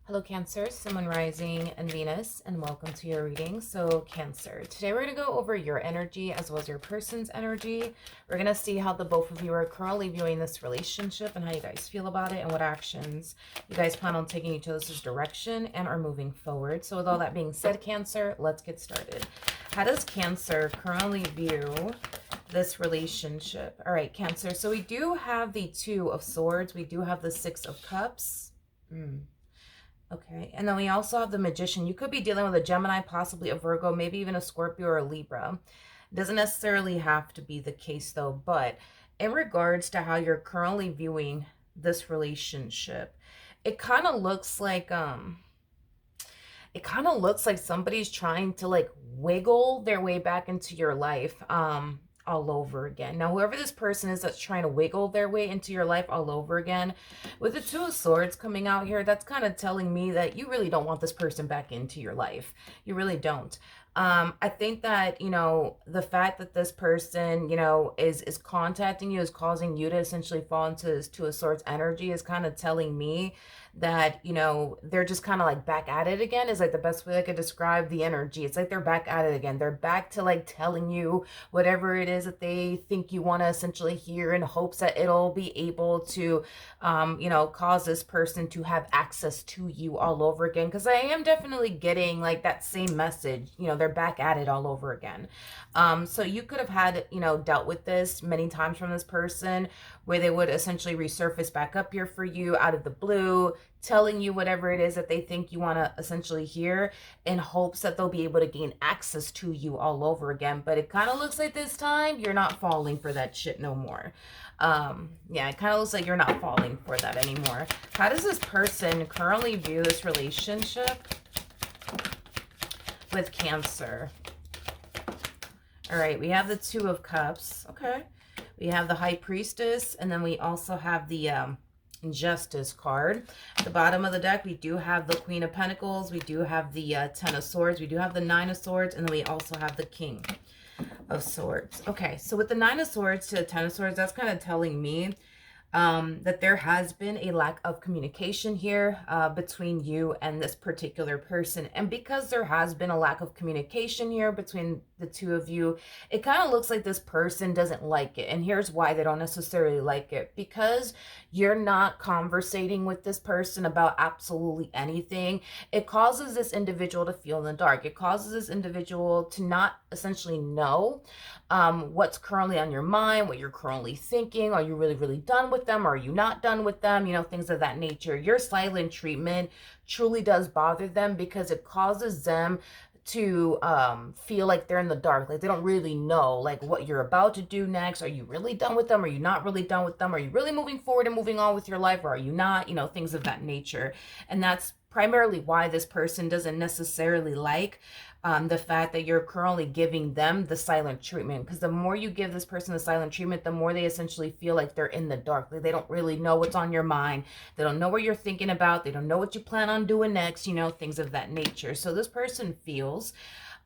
Hello, Cancer, Sun, Moon, Rising, and Venus, and welcome to your reading. So, Cancer, today we're going to go over your energy as well as your person's energy. We're going to see how the both of you are currently viewing this relationship and how you guys feel about it and what actions you guys plan on taking each other's direction and are moving forward. So, with all that being said, Cancer, let's get started. How does Cancer currently view this relationship? All right, Cancer. So, we do have the Two of Swords. We do have the Six of Cups. Okay, and then we also have the Magician. You could be dealing with a Gemini, possibly a Virgo, maybe even a Scorpio or a Libra. It doesn't necessarily have to be the case though, but in regards to how you're currently viewing this relationship, it kind of looks like somebody's trying to like wiggle their way back into your life all over again. Now, whoever this person is that's trying to wiggle their way into your life all over again, with the Two of Swords coming out here, that's kind of telling me that you really don't want this person back into your life. You really don't. I think that, the fact that this person, is contacting you, is causing you to essentially fall into this Two of Swords energy is kind of telling me that, they're just kind of like back at it again is like the best way I could describe the energy. It's like they're back at it again. They're back to like telling you whatever it is that they think you want to essentially hear in hopes that it'll be able to, cause this person to have access to you all over again. Because I am definitely getting like that same message, they're back at it all over again. So you could have had, dealt with this many times from this person where they would essentially resurface back up here for you out of the blue, telling you whatever it is that they think you want to essentially hear in hopes that they'll be able to gain access to you all over again. But it kind of looks like this time you're not falling for that shit no more. Yeah, it kind of looks like you're not falling for that anymore. How does this person currently view this relationship with Cancer? All right, we have the Two of Cups. Okay. We have the High Priestess, and then we also have the Justice card. At the bottom of the deck, we do have the Queen of Pentacles. We do have the Ten of Swords. We do have the Nine of Swords, and then we also have the King of Swords. Okay, so with the Nine of Swords to the Ten of Swords, that's kind of telling me that there has been a lack of communication here between you and this particular person. And because there has been a lack of communication here between the two of you, it kind of looks like this person doesn't like it. And here's why they don't necessarily like it. Because you're not conversating with this person about absolutely anything, it causes this individual to feel in the dark. It causes this individual to not essentially know what's currently on your mind, what you're currently thinking. Are you really, really done with them? Are you not done with them? Things of that nature. Your silent treatment truly does bother them because it causes them to feel like they're in the dark, like they don't really know like what you're about to do next. Are you really done with them? Are you not really done with them? Are you really moving forward and moving on with your life, or are you not? Things of that nature. And that's primarily why this person doesn't necessarily like the fact that you're currently giving them the silent treatment. Because the more you give this person the silent treatment, the more they essentially feel like they're in the dark. Like they don't really know what's on your mind. They don't know what you're thinking about. They don't know what you plan on doing next, things of that nature. So this person feels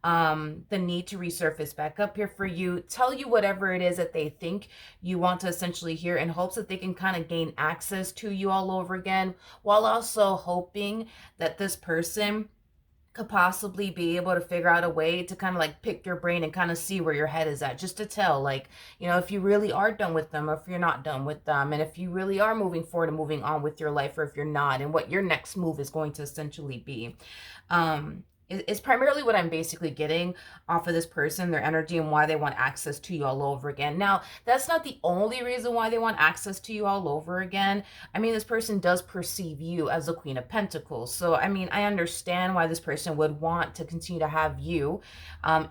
the need to resurface back up here for you, tell you whatever it is that they think you want to essentially hear in hopes that they can kind of gain access to you all over again, while also hoping that this person could possibly be able to figure out a way to kind of like pick your brain and kind of see where your head is at, just to tell like, if you really are done with them or if you're not done with them, and if you really are moving forward and moving on with your life, or if you're not, and what your next move is going to essentially be. Is primarily what I'm basically getting off of this person, their energy, and why they want access to you all over again. Now, that's not the only reason why they want access to you all over again. I mean, this person does perceive you as the Queen of Pentacles. So, I mean, I understand why this person would want to continue to have you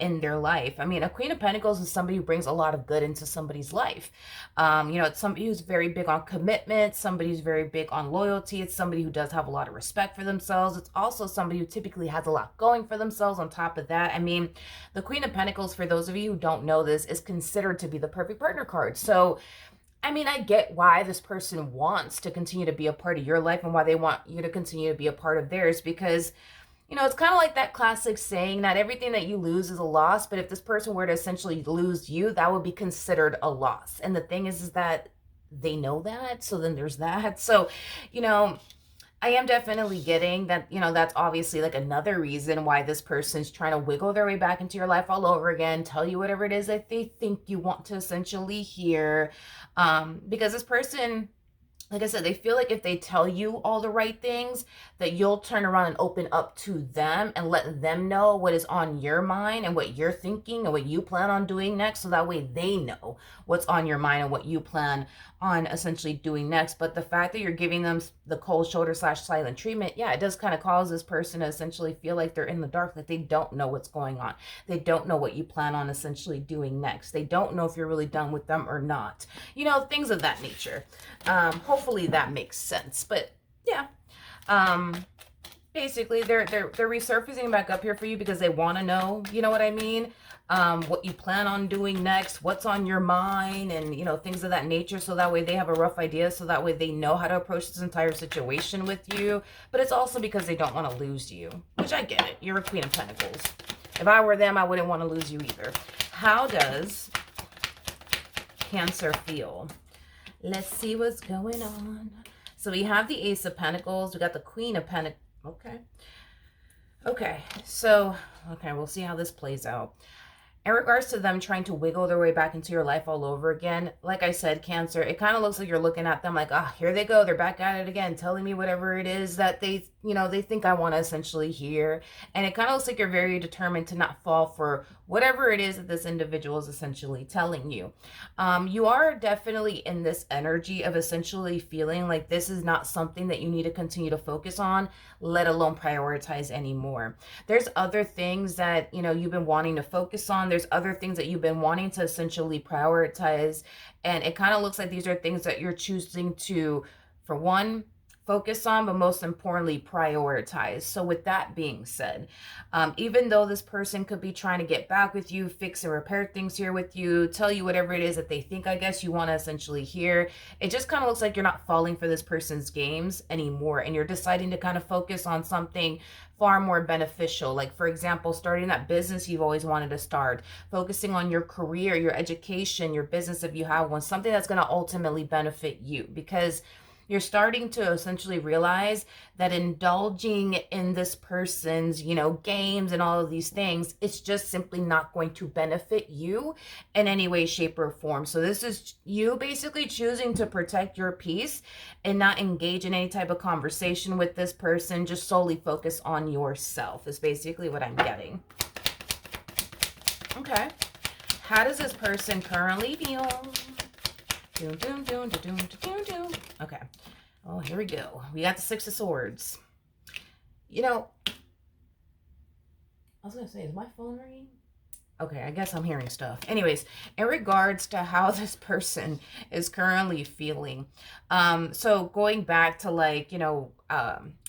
in their life. I mean, a Queen of Pentacles is somebody who brings a lot of good into somebody's life. It's somebody who's very big on commitment, somebody who's very big on loyalty. It's somebody who does have a lot of respect for themselves. It's also somebody who typically has a lot going for themselves on top of that. I mean, the Queen of Pentacles, for those of you who don't know this, is considered to be the perfect partner card. So, I mean, I get why this person wants to continue to be a part of your life and why they want you to continue to be a part of theirs, because it's kind of like that classic saying that everything that you lose is a loss, but if this person were to essentially lose you, that would be considered a loss. And the thing is that they know that, so then there's that. So, I am definitely getting that, that's obviously like another reason why this person's trying to wiggle their way back into your life all over again, tell you whatever it is that they think you want to essentially hear. Because this person, like I said, they feel like if they tell you all the right things, that you'll turn around and open up to them and let them know what is on your mind and what you're thinking and what you plan on doing next. So that way they know what's on your mind and what you plan on essentially doing next. But the fact that you're giving them the cold shoulder / silent treatment, yeah, it does kind of cause this person to essentially feel like they're in the dark, that they don't know what's going on. They don't know what you plan on essentially doing next. They don't know if you're really done with them or not. Things of that nature. Hopefully that makes sense. But yeah, basically they're resurfacing back up here for you because they want to know, you know what I mean? What you plan on doing next, what's on your mind, and things of that nature, so that way they have a rough idea, so that way they know how to approach this entire situation with you. But it's also because they don't want to lose you, which I get it. You're a Queen of Pentacles. If I were them, I wouldn't want to lose you either. How does Cancer feel? Let's see what's going on. So we have the Ace of Pentacles. We got the Queen of Pentacles. Okay, so we'll see how this plays out. In regards to them trying to wiggle their way back into your life all over again, like I said, Cancer, it kind of looks like you're looking at them like, here they go. They're back at it again, telling me whatever it is that they think I want to essentially hear. And it kind of looks like you're very determined to not fall for whatever it is that this individual is essentially telling you. You are definitely in this energy of essentially feeling like this is not something that you need to continue to focus on, let alone prioritize anymore. There's other things that, you've been wanting to focus on. There's other things that you've been wanting to essentially prioritize. And it kind of looks like these are things that you're choosing to, for one, focus on, but most importantly, prioritize. So with that being said, even though this person could be trying to get back with you, fix and repair things here with you, tell you whatever it is that they think, I guess, you want to essentially hear, it just kind of looks like you're not falling for this person's games anymore, and you're deciding to kind of focus on something far more beneficial. Like, for example, starting that business you've always wanted to start, focusing on your career, your education, your business if you have one, something that's going to ultimately benefit you, because you're starting to essentially realize that indulging in this person's, games and all of these things, it's just simply not going to benefit you in any way, shape, or form. So this is you basically choosing to protect your peace and not engage in any type of conversation with this person. Just solely focus on yourself is basically what I'm getting. Okay. How does this person currently feel? Doom, doom, doom, doom, doom, doom, doom. Okay. Oh, here we go. We got the Six of Swords. I was going to say, is my phone ringing? Okay, I guess I'm hearing stuff. Anyways, in regards to how this person is currently feeling. So going back to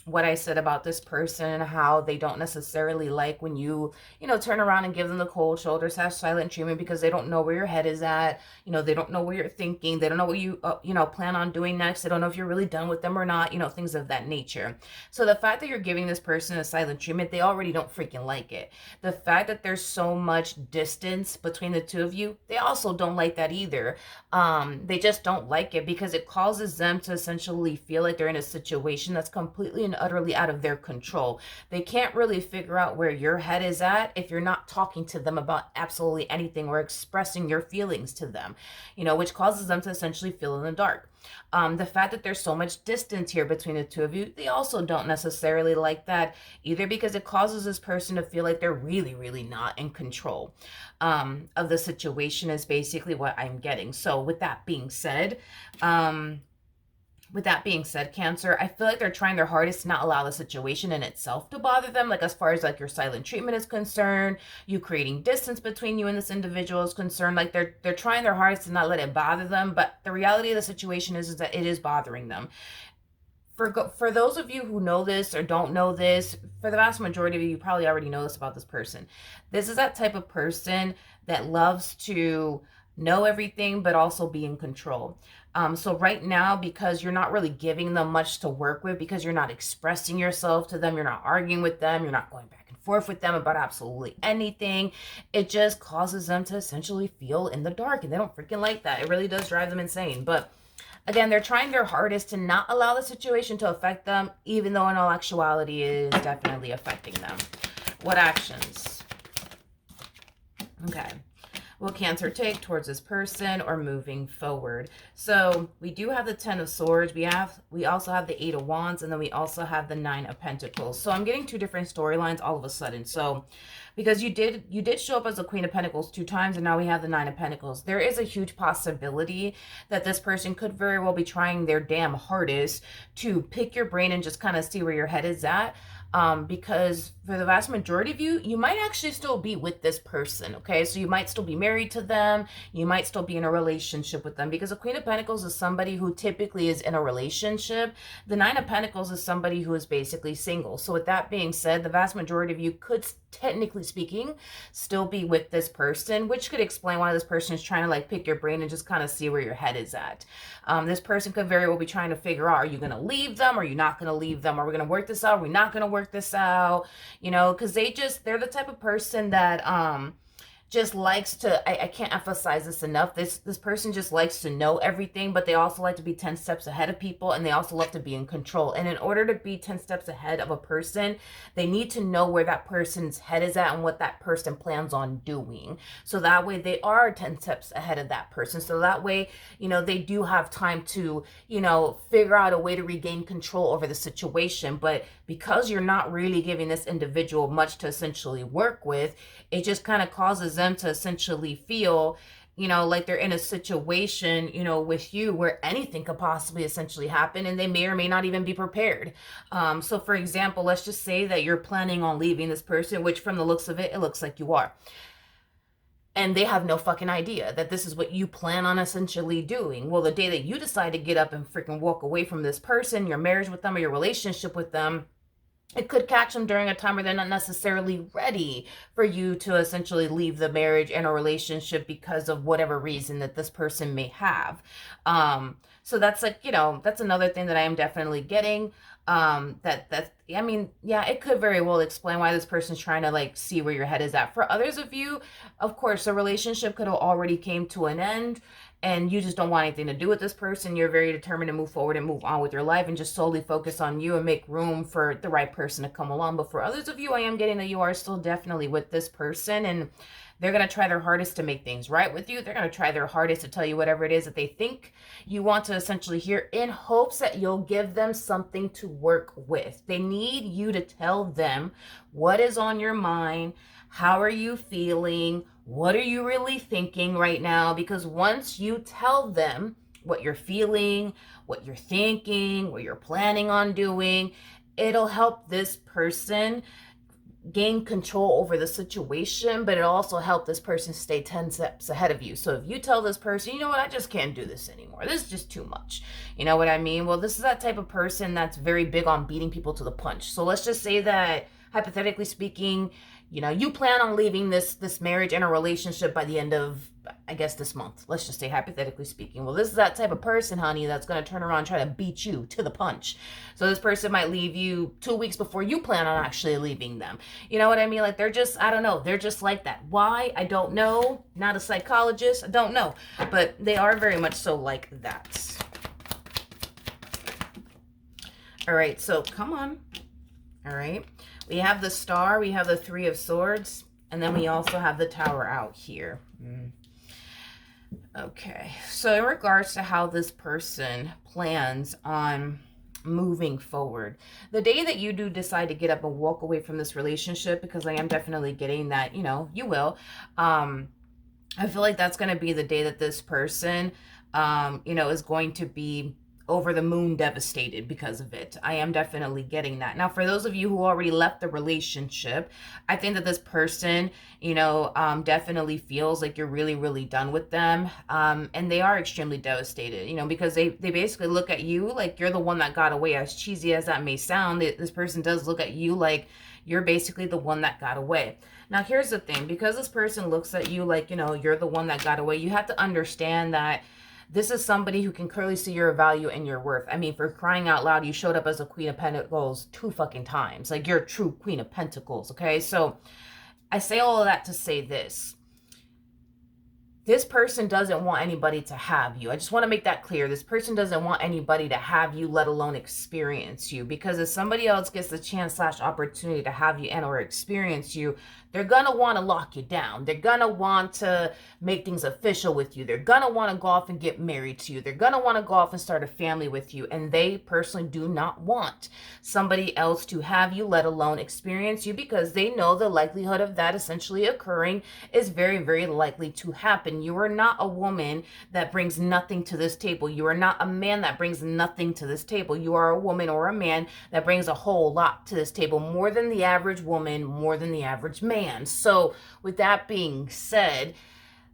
what I said about this person, how they don't necessarily like when you, turn around and give them the cold shoulder / silent treatment, because they don't know where your head is at. They don't know what you're thinking. They don't know what you, plan on doing next. They don't know if you're really done with them or not, things of that nature. So the fact that you're giving this person a silent treatment, they already don't freaking like it. The fact that there's so much distance between the two of you, they also don't like that either. They just don't like it because it causes them to essentially feel like they're in a situation that's completely and utterly out of their control. They can't really figure out where your head is at if you're not talking to them about absolutely anything or expressing your feelings to them, which causes them to essentially feel in the dark. The fact that there's so much distance here between the two of you, they also don't necessarily like that either, because it causes this person to feel like they're really, really not in control of the situation is basically what I'm getting. So with that being said, Cancer, I feel like they're trying their hardest to not allow the situation in itself to bother them. Like, as far as like your silent treatment is concerned, you creating distance between you and this individual is concerned. Like, they're trying their hardest to not let it bother them. But the reality of the situation is that it is bothering them. For those of you who know this or don't know this, for the vast majority of you probably already know this about this person. This is that type of person that loves to know everything, but also be in control. So right now, because you're not really giving them much to work with, because you're not expressing yourself to them, you're not arguing with them, you're not going back and forth with them about absolutely anything, it just causes them to essentially feel in the dark, and they don't freaking like that. It really does drive them insane. But Again, they're trying their hardest to not allow the situation to affect them, even though in all actuality it is definitely affecting them. What actions? Okay. Will Cancer take towards this person or moving forward? So we do have the 10 of Swords. We also have the 8 of Wands, and then we also have the 9 of Pentacles. So I'm getting two different storylines all of a sudden. So because you did show up as a Queen of Pentacles 2 times, and now we have the 9 of Pentacles. There is a huge possibility that this person could very well be trying their damn hardest to pick your brain and just kind of see where your head is at. Because for the vast majority of you, you might actually still be with this person, okay? So you might still be married to them. You might still be in a relationship with them, because a Queen of Pentacles is somebody who typically is in a relationship. The 9 of Pentacles is somebody who is basically single. So with that being said, the vast majority of you could, technically speaking, still be with this person, which could explain why this person is trying to like pick your brain and just kind of see where your head is at. This person could very well be trying to figure out, are you going to leave them? Are you not going to leave them? Are we going to work this out? Are we not going to work this out? You know, because they're the type of person that just likes to, I can't emphasize this enough, this person just likes to know everything, but they also like to be 10 steps ahead of people, and they also love to be in control. And in order to be 10 steps ahead of a person, they need to know where that person's head is at and what that person plans on doing. So that way they are 10 steps ahead of that person. So that way, you know, they do have time to, you know, figure out a way to regain control over the situation. But because you're not really giving this individual much to essentially work with, it just kind of causes them to essentially feel, you know, like they're in a situation, you know, with you where anything could possibly essentially happen, and they may or may not even be prepared. So for example, let's just say that you're planning on leaving this person, which from the looks of it looks like you are. And they have no fucking idea that this is what you plan on essentially doing. Well, the day that you decide to get up and freaking walk away from this person, your marriage with them or your relationship with them, it could catch them during a time where they're not necessarily ready for you to essentially leave the marriage and a relationship because of whatever reason that this person may have. So that's like, you know, that's another thing that I am definitely getting. I mean, yeah, it could very well explain why this person's trying to like see where your head is at. For others of you, of course, the relationship could have already came to an end, and you just don't want anything to do with this person. You're very determined to move forward and move on with your life and just solely focus on you and make room for the right person to come along. But for others of you, I am getting that you are still definitely with this person, and they're going to try their hardest to make things right with you. They're going to try their hardest to tell you whatever it is that they think you want to essentially hear, in hopes that you'll give them something to work with. They need you to tell them what is on your mind. How are you feeling? What are you really thinking right now? Because once you tell them what you're feeling, what you're thinking, what you're planning on doing, it'll help this person gain control over the situation, but it also help this person stay 10 steps ahead of you. So if you tell this person, you know what, I just can't do this anymore, this is just too much, you know what I mean? Well, this is that type of person that's very big on beating people to the punch. So let's just say that, hypothetically speaking, you know, you plan on leaving this marriage and a relationship by the end of, I guess, this month. Let's just say, hypothetically speaking. Well, this is that type of person, honey, that's going to turn around and try to beat you to the punch. So this person might leave you 2 weeks before you plan on actually leaving them. You know what I mean? Like, they're just, I don't know, they're just like that. Why? I don't know. Not a psychologist. I don't know. But they are very much so like that. All right, so come on. All right. We have the Star, we have the 3 of Swords, and then we also have the Tower out here. Okay, so in regards to how this person plans on moving forward, the day that you do decide to get up and walk away from this relationship, because I am definitely getting that, you know, you will, I feel like that's going to be the day that this person, you know, is going to be over the moon devastated because of it. I am definitely getting that. Now, for those of you who already left the relationship, I think that this person, you know, definitely feels like you're really, really done with them. And they are extremely devastated, you know, because they basically look at you like you're the one that got away. As cheesy as that may sound, this person does look at you like you're basically the one that got away. Now, here's the thing. Because this person looks at you like, you know, you're the one that got away, you have to understand that this is somebody who can clearly see your value and your worth. I mean, for crying out loud, you showed up as a Queen of Pentacles 2 fucking times. Like, you're a true Queen of Pentacles, okay? So I say all of that to say this. this person doesn't want anybody to have you. I just want to make that clear. This person doesn't want anybody to have you, let alone experience you. Because if somebody else gets the chance / opportunity to have you and or experience you, they're going to want to lock you down. They're going to want to make things official with you. They're going to want to go off and get married to you. They're going to want to go off and start a family with you. And they personally do not want somebody else to have you, let alone experience you, because they know the likelihood of that essentially occurring is very, very likely to happen. You are not a woman that brings nothing to this table. You are not a man that brings nothing to this table. You are a woman or a man that brings a whole lot to this table, more than the average woman, more than the average man. So with that being said,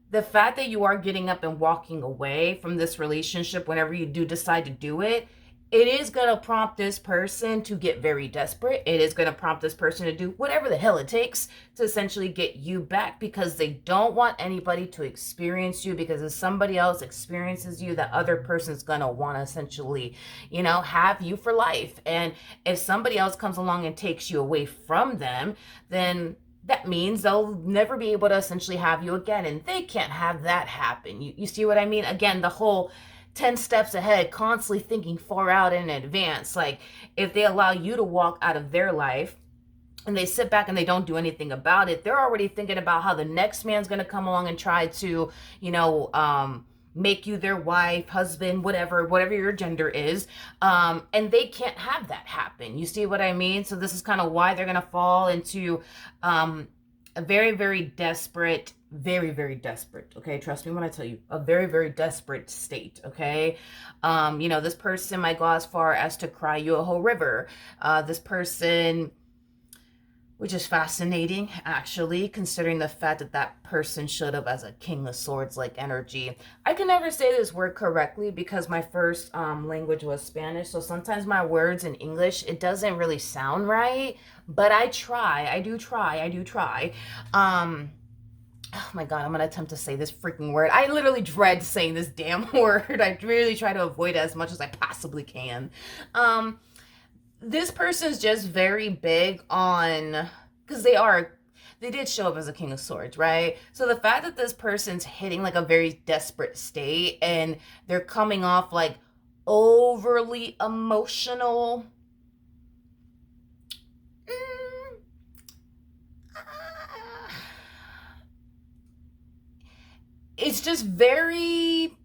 the fact that you are getting up and walking away from this relationship whenever you do decide to do it, it is going to prompt this person to get very desperate. It is going to prompt this person to do whatever the hell it takes to essentially get you back, because they don't want anybody to experience you, because if somebody else experiences you, that other person's going to want to essentially, have you for life. And if somebody else comes along and takes you away from them, then that means they'll never be able to essentially have you again. And they can't have that happen. You see what I mean? Again, the whole 10 steps ahead, constantly thinking far out in advance. Like, if they allow you to walk out of their life and they sit back and they don't do anything about it, they're already thinking about how the next man's going to come along and try to, make you their wife, husband, whatever your gender is. And they can't have that happen. You see what I mean? So this is kind of why they're going to fall into a very, very desperate, okay? Trust me when I tell you, a very, very desperate state, okay? This person might go as far as to cry you a whole river. This person, which is fascinating, actually, considering the fact that that person showed up as a King of Swords like energy. I can never say this word correctly because my first language was Spanish, so sometimes my words in English, it doesn't really sound right, but I do try. Oh my God, I'm going to attempt to say this freaking word. I literally dread saying this damn word. I really try to avoid it as much as I possibly can. This person's just very big on, because they did show up as a King of Swords, right? So the fact that this person's hitting like a very desperate state and they're coming off like overly emotional, it's just very,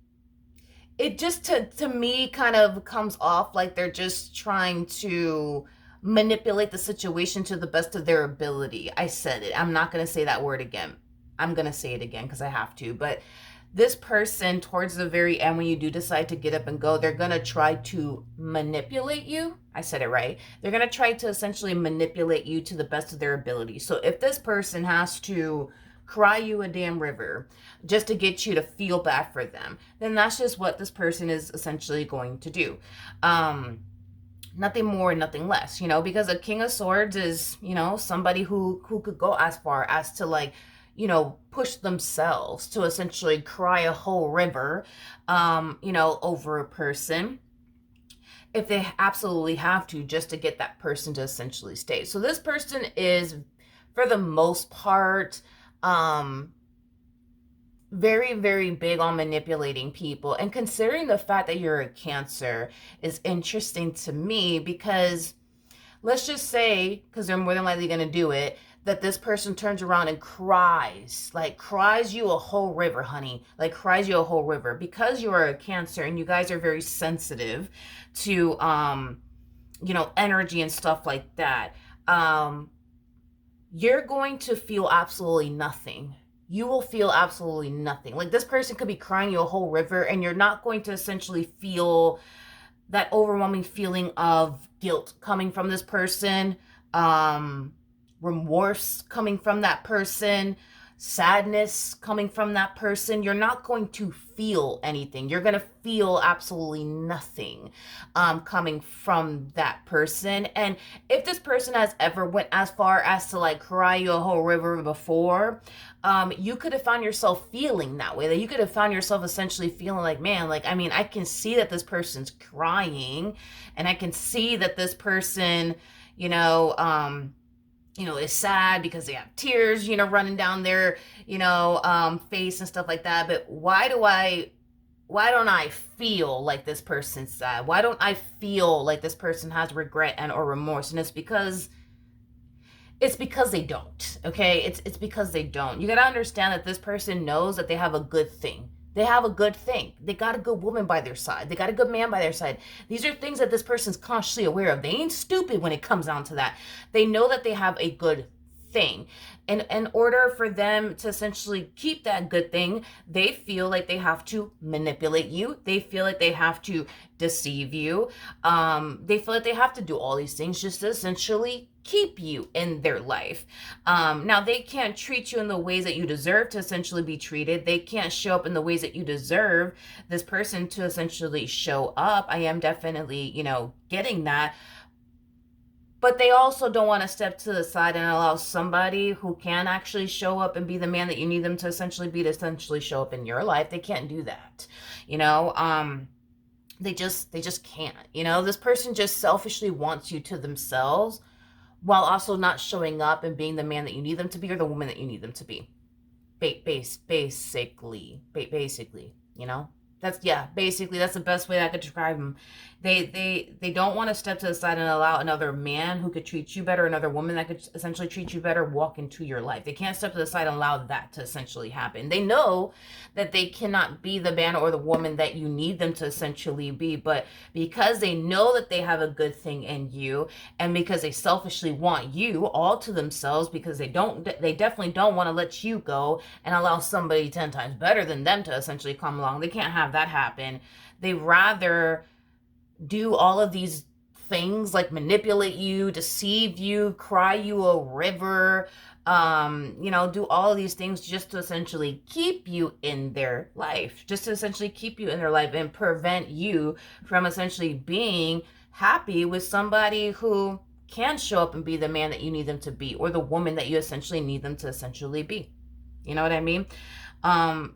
it just to me kind of comes off like they're just trying to manipulate the situation to the best of their ability. I said it. I'm not going to say that word again. I'm going to say it again because I have to. But this person, towards the very end, when you do decide to get up and go, they're going to try to manipulate you. I said it right. They're going to try to essentially manipulate you to the best of their ability. So if this person has to cry you a damn river just to get you to feel bad for them, then that's just what this person is essentially going to do. Nothing more, nothing less, because a King of Swords is, somebody who could go as far as to like, push themselves to essentially cry a whole river, over a person if they absolutely have to, just to get that person to essentially stay. So this person is, for the most part, very, very big on manipulating people. And considering the fact that you're a Cancer is interesting to me, because let's just say, because they're more than likely going to do it, that this person turns around and cries you a whole river, honey, cries you a whole river, because you're a Cancer and you guys are very sensitive to, energy and stuff like that. You're going to feel absolutely nothing. You will feel absolutely nothing. Like, this person could be crying you a whole river and you're not going to essentially feel that overwhelming feeling of guilt coming from this person, remorse coming from that person, sadness coming from that person. You're not going to feel anything. You're going to feel absolutely nothing coming from that person. And if this person has ever went as far as to cry you a whole river before, you could have found yourself feeling that way. That you could have found yourself essentially feeling like, man, I can see that this person's crying, and I can see that this person, is sad because they have tears, running down their, face and stuff like that. But why don't I feel like this person's sad? Why don't I feel like this person has regret and or remorse? And it's because they don't. Okay, it's because they don't. You got to understand that this person knows that they have a good thing. They have a good thing. They got a good woman by their side. They got a good man by their side. These are things that this person's consciously aware of. They ain't stupid when it comes down to that. They know that they have a good thing. And in order for them to essentially keep that good thing, they feel like they have to manipulate you. They feel like they have to deceive you. They feel like they have to do all these things just to essentially keep you in their life. Now, they can't treat you in the ways that you deserve to essentially be treated. They can't show up in the ways that you deserve this person to essentially show up. I am definitely, getting that. But they also don't want to step to the side and allow somebody who can actually show up and be the man that you need them to essentially be, to essentially show up in your life. They can't do that. They just can't. This person just selfishly wants you to themselves while also not showing up and being the man that you need them to be or the woman that you need them to be. Basically, basically that's the best way I could describe them. They don't want to step to the side and allow another man who could treat you better, another woman that could essentially treat you better, walk into your life. They can't step to the side and allow that to essentially happen. They know that they cannot be the man or the woman that you need them to essentially be, but because they know that they have a good thing in you, and because they selfishly want you all to themselves, because they definitely don't want to let you go and allow somebody 10 times better than them to essentially come along. They can't have that happen. They rather do all of these things like manipulate you, deceive you, cry you a river, do all of these things just to essentially keep you in their life, and prevent you from essentially being happy with somebody who can show up and be the man that you need them to be, or the woman that you essentially need them to essentially be. You know what I mean?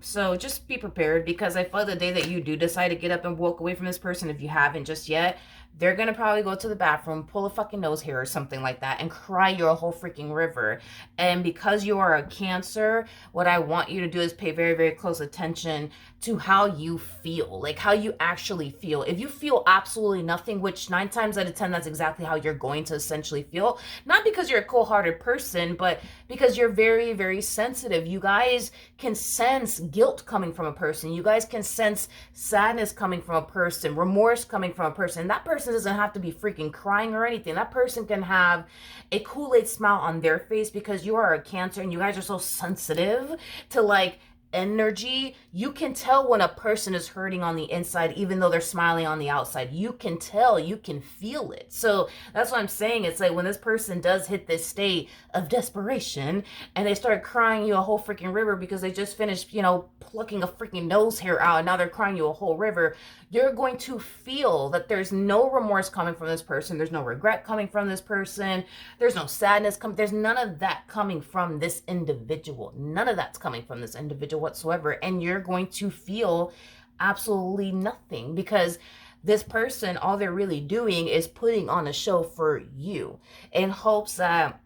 So just be prepared, because I feel the day that you do decide to get up and walk away from this person, if you haven't just yet, they're going to probably go to the bathroom, pull a fucking nose hair or something like that, and cry you a whole freaking river. And because you are a Cancer, what I want you to do is pay very, very close attention to how you feel, like how you actually feel. If you feel absolutely nothing, which 9 times out of 10, that's exactly how you're going to essentially feel. Not because you're a cold-hearted person, but because you're very, very sensitive. You guys can sense guilt coming from a person. You guys can sense sadness coming from a person, remorse coming from a person. That person doesn't have to be freaking crying or anything. That person can have a Kool-Aid smile on their face, because you are a Cancer and you guys are so sensitive to like energy. You can tell when a person is hurting on the inside, even though they're smiling on the outside. You can tell, you can feel it. So that's what I'm saying. It's like when this person does hit this state of desperation and they start crying you a whole freaking river because they just finished, plucking a freaking nose hair out, and now they're crying you a whole river, you're going to feel that there's no remorse coming from this person. There's no regret coming from this person. There's no sadness coming. There's none of that coming from this individual. None of that's coming from this individual whatsoever. And you're going to feel absolutely nothing, because this person, all they're really doing is putting on a show for you, in hopes that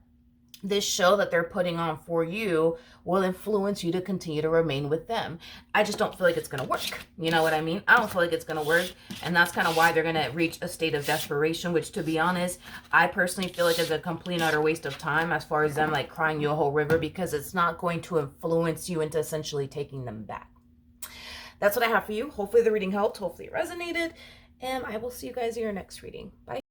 this show that they're putting on for you will influence you to continue to remain with them. I just don't feel like it's going to work. You know what I mean? I don't feel like it's going to work. And that's kind of why they're going to reach a state of desperation, which, to be honest, I personally feel like is a complete and utter waste of time, as far as them like crying you a whole river, because it's not going to influence you into essentially taking them back. That's what I have for you. Hopefully the reading helped. Hopefully it resonated. And I will see you guys in your next reading. Bye.